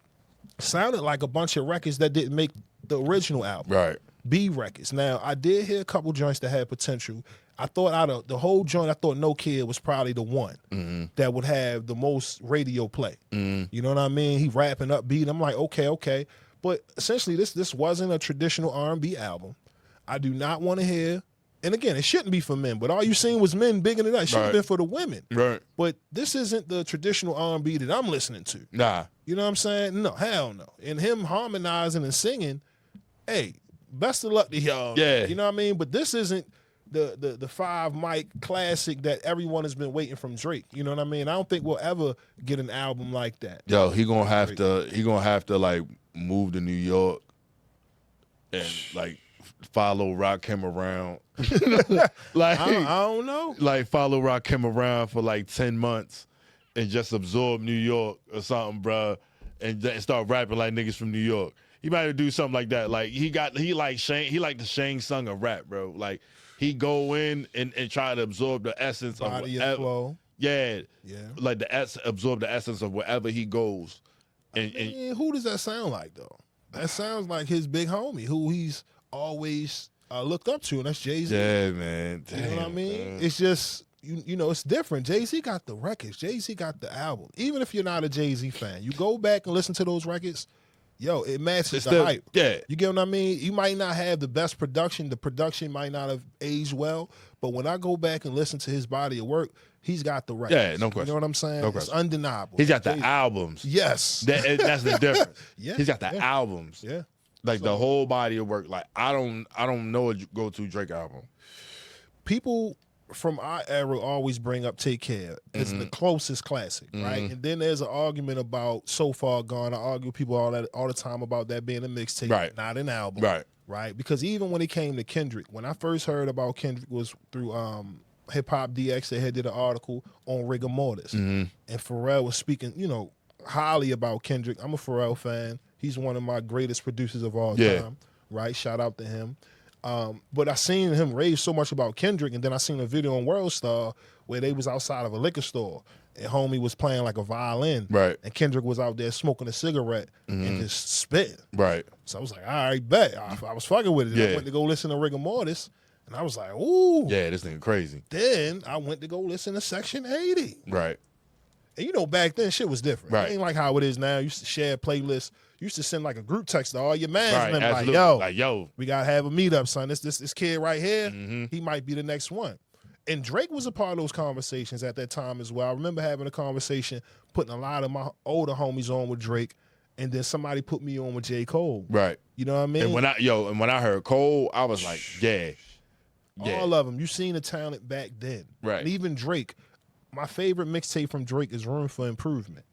Speaker 1: sounded like a bunch of records that didn't make the original album.
Speaker 2: Right.
Speaker 1: B records. Now, I did hear a couple joints that had potential. I thought out of the whole joint, I thought No Kid was probably the one that would have the most radio play. You know what I mean? He rapping upbeat. I'm like, okay. But essentially, this wasn't a traditional R&B album. I do not want to hear, and again, it shouldn't be for men, but all you seen was men bigging it up. It should have been for the women.
Speaker 2: Right.
Speaker 1: But this isn't the traditional R&B that I'm listening to.
Speaker 2: Nah.
Speaker 1: You know what I'm saying? No, hell no. And him harmonizing and singing, hey, best of luck to y'all.
Speaker 2: Yeah.
Speaker 1: You know what I mean? But this isn't the 5 mic classic that everyone has been waiting from Drake. You know what I mean? I don't think we'll ever get an album like that.
Speaker 2: Yo, he gonna have to like move to New York and like follow Rakim around. Like
Speaker 1: I don't know.
Speaker 2: Like follow Rakim around for like 10 months and just absorb New York or something, bruh, and start rapping like niggas from New York. He might do something like that. Like he like the Shang Tsung of rap, bro. Like he go in and try to absorb the essence of
Speaker 1: Body
Speaker 2: whatever.
Speaker 1: and flow.
Speaker 2: Yeah.
Speaker 1: Yeah.
Speaker 2: Like absorb the essence of wherever he goes. And
Speaker 1: who does that sound like though? That sounds like his big homie who he's always looked up to, and that's Jay-Z.
Speaker 2: Yeah, man. Damn,
Speaker 1: you know what I mean?
Speaker 2: man.
Speaker 1: It's just you know, it's different. Jay-Z got the records. Jay-Z got the album. Even if you're not a Jay-Z fan, you go back and listen to those records, yo, it matches the hype.
Speaker 2: Yeah.
Speaker 1: You get what I mean? You might not have the best production. The production might not have aged well, but when I go back and listen to his body of work, he's got the records.
Speaker 2: Yeah, no question.
Speaker 1: You know what I'm saying?
Speaker 2: No
Speaker 1: It's
Speaker 2: question.
Speaker 1: undeniable.
Speaker 2: He's got the albums.
Speaker 1: Yes.
Speaker 2: That's the difference.
Speaker 1: Yeah.
Speaker 2: He's got the albums.
Speaker 1: Yeah.
Speaker 2: Like the whole body of work. Like I don't know a go-to Drake album.
Speaker 1: People from our era always bring up Take Care. It's the closest classic, right? And then there's an argument about So Far Gone. I argue with people all the time about that being a mixtape,
Speaker 2: Right.
Speaker 1: not an album. Right. Because even when it came to Kendrick, when I first heard about Kendrick was through Hip Hop DX. They had did an article on Rigor Mortis. And Pharrell was speaking, you know, highly about Kendrick. I'm a Pharrell fan. He's one of my greatest producers of all time. Right. Shout out to him. But I seen him rave so much about Kendrick, and then I seen a video on World Star where they was outside of a liquor store and homie was playing like a violin.
Speaker 2: Right.
Speaker 1: And Kendrick was out there smoking a cigarette and just spitting.
Speaker 2: Right.
Speaker 1: So I was like, all right, bet. I was fucking with it. And I went to go listen to Rigor Mortis, and I was like, ooh.
Speaker 2: Yeah, this nigga crazy.
Speaker 1: Then I went to go listen to Section 80.
Speaker 2: Right.
Speaker 1: And you know, back then shit was different.
Speaker 2: Right.
Speaker 1: It ain't like how it is now. You used to share playlists. You used to send like a group text to all your mans
Speaker 2: Right.
Speaker 1: and them
Speaker 2: Absolutely.
Speaker 1: like, yo, we gotta have a meetup, son. This kid right here, he might be the next one. And Drake was a part of those conversations at that time as well. I remember having a conversation, putting a lot of my older homies on with Drake, and then somebody put me on with J. Cole.
Speaker 2: Right.
Speaker 1: You know what I mean?
Speaker 2: And when I heard Cole, I was like, yeah.
Speaker 1: All of them. You seen the talent back then.
Speaker 2: Right.
Speaker 1: And even Drake. My favorite mixtape from Drake is Room for Improvement.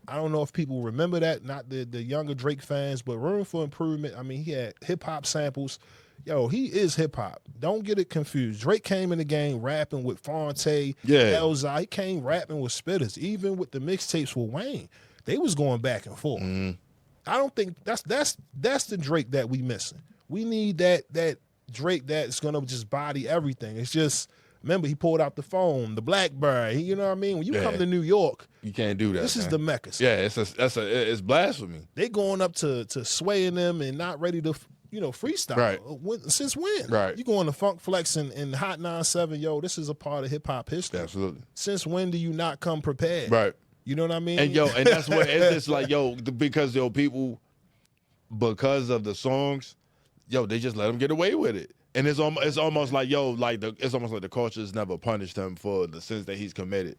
Speaker 1: I don't know if people remember that, not the younger Drake fans, but Room for Improvement, I mean, he had hip-hop samples. Yo, he is hip-hop. Don't get it confused. Drake came in the game rapping with Fonte, Elzai. He came rapping with spitters. Even with the mixtapes with Wayne, they was going back and forth. I don't think that's the Drake that we missing. We need that Drake that's going to just body everything. It's just... Remember, he pulled out the phone, the BlackBerry. You know what I mean? When you come to New York,
Speaker 2: you can't do that.
Speaker 1: This is the Mecca.
Speaker 2: Yeah, it's blasphemy.
Speaker 1: They going up to swaying them and not ready to, freestyle.
Speaker 2: Right.
Speaker 1: Since when?
Speaker 2: Right.
Speaker 1: You going to Funk Flex and Hot 97, yo, this is a part of hip hop history.
Speaker 2: Absolutely.
Speaker 1: Since when do you not come prepared?
Speaker 2: Right.
Speaker 1: You know what I mean?
Speaker 2: And and that's what it's just like, because people, because of the songs, they just let them get away with it. And it's almost like it's almost like the culture's never punished him for the sins that he's committed.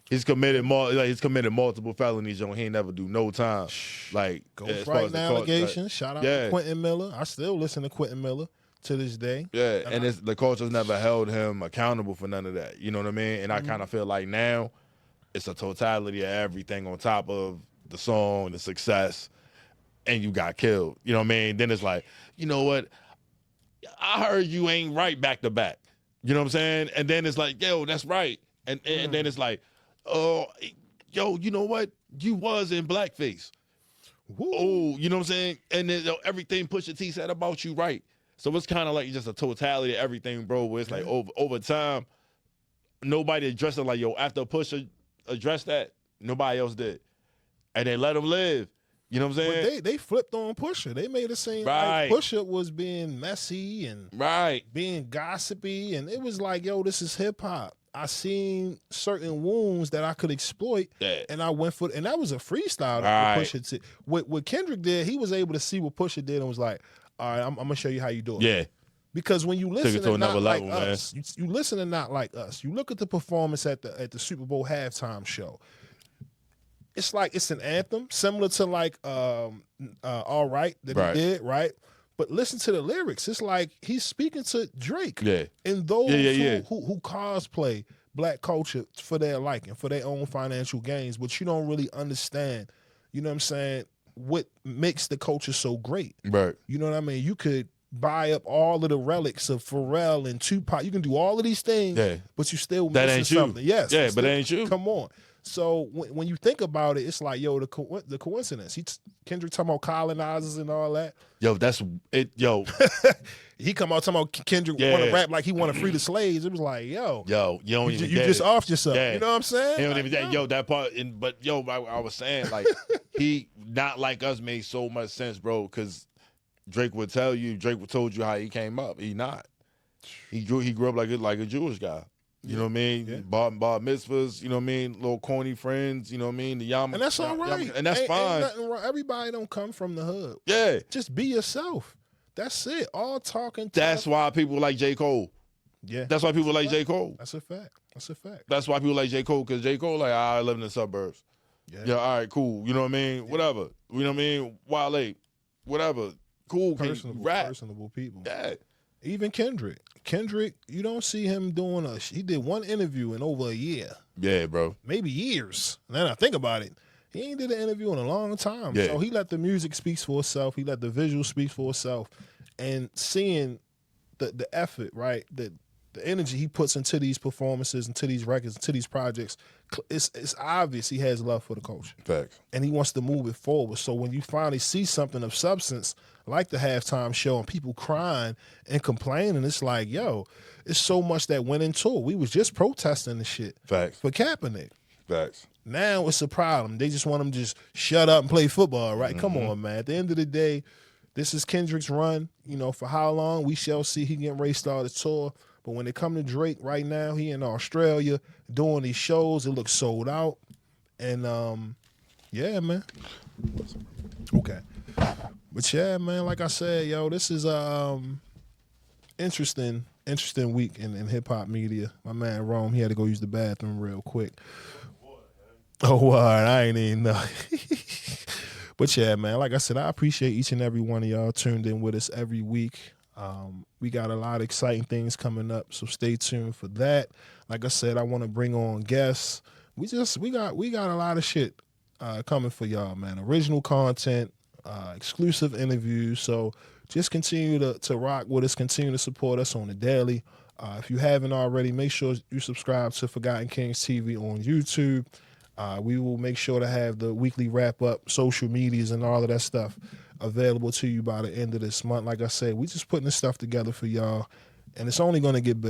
Speaker 2: He's committed multiple felonies. He ain't never do no time. Like
Speaker 1: Ghostwriting allegations. Shout out to Quentin Miller. I still listen to Quentin Miller to this day.
Speaker 2: Yeah, and the culture's never held him accountable for none of that. You know what I mean? And I kind of feel like now it's a totality of everything on top of the song, the success, and you got killed. You know what I mean? Then it's like, you know what? I heard you ain't right back to back. You know what I'm saying? And then it's like, yo, that's right. And then it's like, oh, yo, you know what? You was in blackface. Woo. Oh, you know what I'm saying? And then everything Pusha T said about you, right? So it's kind of like just a totality of everything, bro, where it's like over time, nobody addressed it like, yo, after Pusha addressed that, nobody else did. And they let him live. You know what I'm saying?
Speaker 1: But they flipped on Pusha. They made it seem like Pusha was being messy and being gossipy. And it was like, yo, this is hip hop. I seen certain wounds that I could exploit, and I went for it. And that was a freestyle that Pusha did. What Kendrick did, he was able to see what Pusha did and was like, all right, I'm going to show you how you do it.
Speaker 2: Yeah.
Speaker 1: Because when you listen to Not Like Us, you listen to Not Like Us, you look at the performance at the Super Bowl halftime show. It's like it's an anthem, similar to like All Right that he did, right? But listen to the lyrics. It's like he's speaking to Drake. Yeah. And those who cosplay black culture for their liking, for their own financial gains, but you don't really understand, you know what I'm saying, what makes the culture so great.
Speaker 2: Right.
Speaker 1: You know what I mean? You could buy up all of the relics of Pharrell and Tupac. You can do all of these things, but you still
Speaker 2: that
Speaker 1: missing
Speaker 2: ain't you.
Speaker 1: something. Yes,
Speaker 2: Yeah, but that ain't you.
Speaker 1: Come on. So when you think about it, it's like, yo, the coincidence. Kendrick talking about colonizers and all that.
Speaker 2: Yo, that's it. Yo,
Speaker 1: he come out talking about Kendrick want to rap like he want to free the slaves. It was like, yo,
Speaker 2: you don't even.
Speaker 1: You just offed yourself.
Speaker 2: Yeah.
Speaker 1: You know what I'm saying?
Speaker 2: He don't
Speaker 1: like,
Speaker 2: even. Yo, that part. But yo, I was saying like he not like us made so much sense, bro. Because Drake would tell you. Drake would told you how he came up. He not. He grew up like a Jewish guy. You know what I mean?
Speaker 1: Yeah.
Speaker 2: Bar mitzvahs, you know what I mean? Little corny friends, you know what I mean? The Yama.
Speaker 1: And that's all right.
Speaker 2: And that's fine.
Speaker 1: Ain't nothing wrong. Everybody don't come from the hood.
Speaker 2: Yeah.
Speaker 1: Just be yourself. That's it. All talking.
Speaker 2: That's why people like J. Cole.
Speaker 1: Yeah.
Speaker 2: That's why people like J. Cole.
Speaker 1: That's a fact. That's a fact.
Speaker 2: That's why people like J. Cole, because J. Cole like, I live in the suburbs. Yeah, all right, cool. You know what I mean? Yeah. Whatever. You know what I mean? Wale, whatever. Cool.
Speaker 1: Personable people.
Speaker 2: Yeah.
Speaker 1: Even Kendrick, you don't see him doing he did one interview in over a year.
Speaker 2: Yeah, bro.
Speaker 1: Maybe years. Now that I think about it, he ain't did an interview in a long time.
Speaker 2: Yeah.
Speaker 1: So he let the music speak for itself. He let the visual speak for itself. And seeing the effort, right, the energy he puts into these performances, into these records, into these projects, it's obvious he has love for the culture.
Speaker 2: Facts.
Speaker 1: And he wants to move it forward. So when you finally see something of substance, like the halftime show, and people crying and complaining, it's like, yo, it's so much that went into it. We was just protesting the shit.
Speaker 2: Facts.
Speaker 1: For Kaepernick.
Speaker 2: Facts.
Speaker 1: Now it's a problem. They just want him to just shut up and play football, right? Come on, man. At the end of the day, this is Kendrick's run. You know, for how long? We shall see. He getting ready to start a tour. But when it come to Drake right now, he in Australia doing these shows. It looks sold out. And, yeah, man. Okay. But, yeah, man, like I said, yo, this is interesting week in hip-hop media. My man Rome, he had to go use the bathroom real quick. Oh, all right, I ain't even know. But, yeah, man, like I said, I appreciate each and every one of y'all tuned in with us every week. We got a lot of exciting things coming up, so stay tuned for that. Like I said, I want to bring on guests. We got a lot of shit coming for y'all, man. Original content, exclusive interviews. So just continue to rock with us, continue to support us on the daily. If you haven't already, make sure you subscribe to Forgotten Kings TV on YouTube. We will make sure to have the weekly wrap-up, social medias, and all of that stuff available to you by the end of this month. Like I said, we just putting this stuff together for y'all, and it's only going to get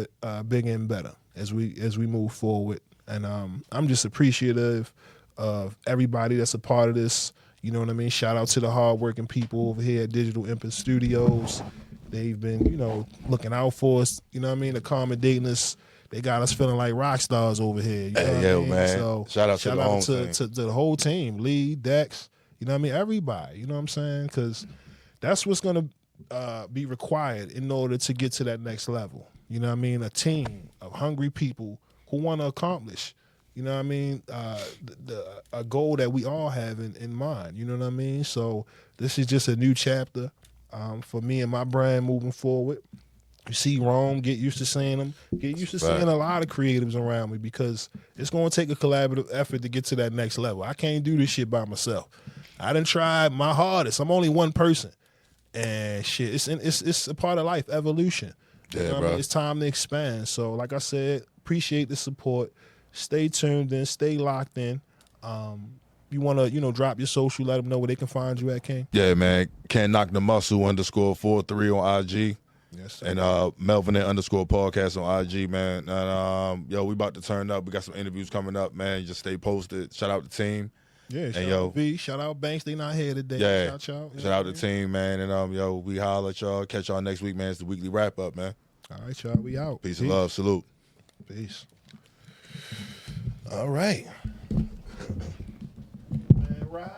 Speaker 1: bigger and better as we move forward. And I'm just appreciative of everybody that's a part of this. You know what I mean? Shout out to the hardworking people over here at Digital Imprint Studios. They've been, looking out for us. You know what I mean? Accommodating us. They got us feeling like rock stars over here. You know what I mean?
Speaker 2: Man.
Speaker 1: So
Speaker 2: shout out to
Speaker 1: the whole team. Lee, Dex, you know what I mean? Everybody. You know what I'm saying? Because that's what's going to be required in order to get to that next level. You know what I mean? A team of hungry people who want to accomplish, you know what I mean, a goal that we all have in mind. You know what I mean? So this is just a new chapter for me and my brand moving forward. You see Rome, get used to seeing them. Get used to seeing a lot of creatives around me, because it's going to take a collaborative effort to get to that next level. I can't do this shit by myself. I done tried my hardest. I'm only one person. And shit, it's a part of life, evolution.
Speaker 2: Yeah,
Speaker 1: you know what I mean? It's time to expand. So like I said, appreciate the support. Stay tuned in. Stay locked in. You want to, drop your social, let them know where they can find you at, King?
Speaker 2: Yeah, man. Can't knock the muscle _43 on IG.
Speaker 1: Yes, sir.
Speaker 2: And Melvin _podcast on IG, man. And we about to turn up. We got some interviews coming up, man. Just stay posted. Shout out the team.
Speaker 1: Yeah, shout out V. Shout out Banks. They not here today.
Speaker 2: Yeah.
Speaker 1: Shout
Speaker 2: out the team, man. And we holler at y'all. Catch y'all next week, man. It's the weekly wrap up, man.
Speaker 1: All right, y'all. We out.
Speaker 2: Peace and love. Salute.
Speaker 1: Peace. All right. Man, right.